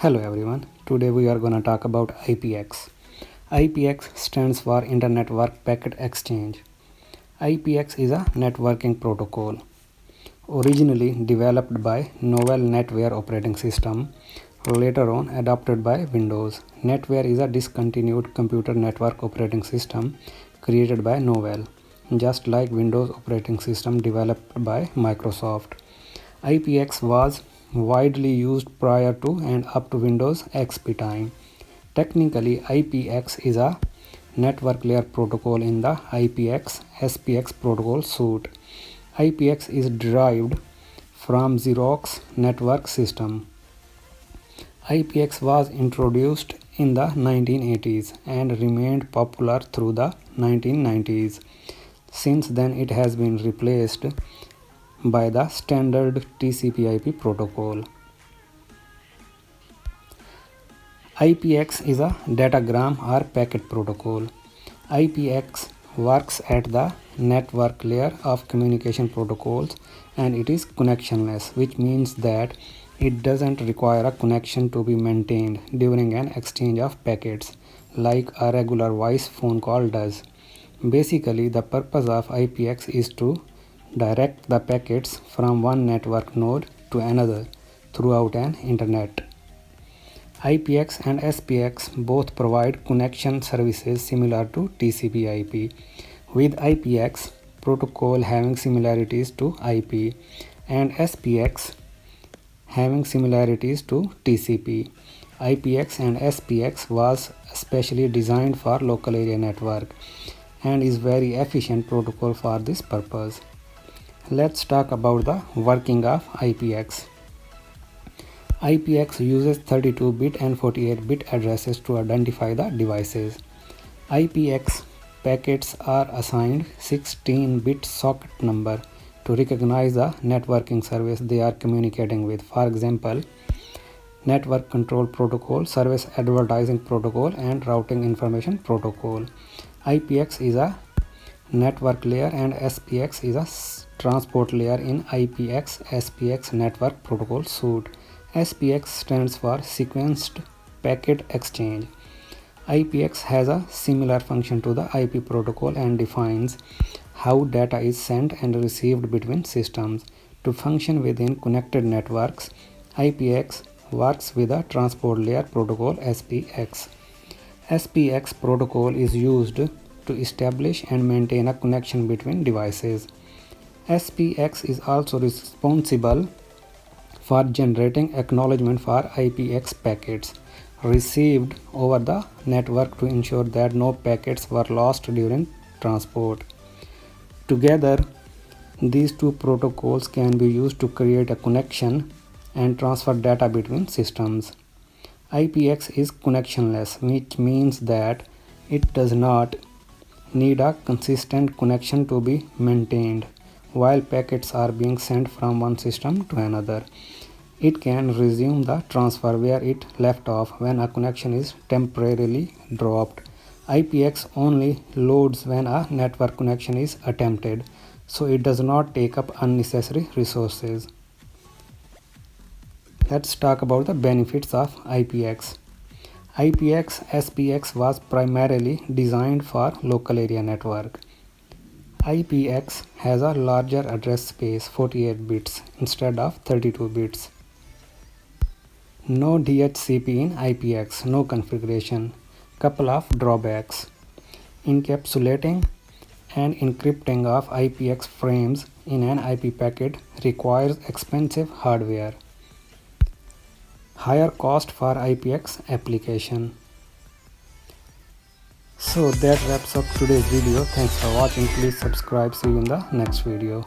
Hello everyone, today we are going to talk about IPX. IPX stands for Internet Work Packet Exchange. IPX is a networking protocol originally developed by Novell NetWare operating system, later on adopted by Windows. NetWare is a discontinued computer network operating system created by Novell, just like Windows operating system developed by Microsoft. IPX was widely used prior to and up to Windows XP time. Technically, IPX is a network layer protocol in the IPX-SPX protocol suite. IPX is derived from Xerox network system. IPX was introduced in the 1980s and remained popular through the 1990s. Since then, it has been replaced by the standard TCP/IP protocol. IPX is a datagram or packet protocol. IPX works at the network layer of communication protocols and it is connectionless, which means that it doesn't require a connection to be maintained during an exchange of packets like a regular voice phone call does. Basically, the purpose of IPX is to direct the packets from one network node to another throughout an internet. IPX and SPX both provide connection services similar to TCP/IP, with IPX protocol having similarities to IP and SPX having similarities to TCP. IPX and SPX was especially designed for local area network and is very efficient protocol for this purpose. Let's talk about the working of IPX. IPX uses 32-bit and 48-bit addresses to identify the devices. IPX packets are assigned 16-bit socket number to recognize the networking service they are communicating with. For example, Network Control Protocol, Service Advertising Protocol, and Routing Information Protocol. IPX is a network layer and SPX is a transport layer in IPX-SPX network protocol suite. SPX stands for Sequenced Packet Exchange. IPX has a similar function to the IP protocol and defines how data is sent and received between systems. To function within connected networks, IPX works with a transport layer protocol SPX. SPX protocol is used to establish and maintain a connection between devices. SPX is also responsible for generating acknowledgement for IPX packets received over the network to ensure that no packets were lost during transport. Together, these two protocols can be used to create a connection and transfer data between systems. IPX is connectionless, which means that it does not need a consistent connection to be maintained while packets are being sent from one system to another. It can resume the transfer where it left off when a connection is temporarily dropped. IPX only loads when a network connection is attempted, so it does not take up unnecessary resources. Let's talk about the benefits of IPX. IPX-SPX was primarily designed for local area network. IPX has a larger address space, 48 bits, instead of 32 bits. No DHCP in IPX, no configuration. Couple of drawbacks. Encapsulating and encrypting of IPX frames in an IP packet requires expensive hardware. Higher cost for IPX application. So that wraps up today's video. Thanks for watching. Please subscribe. See you in the next video.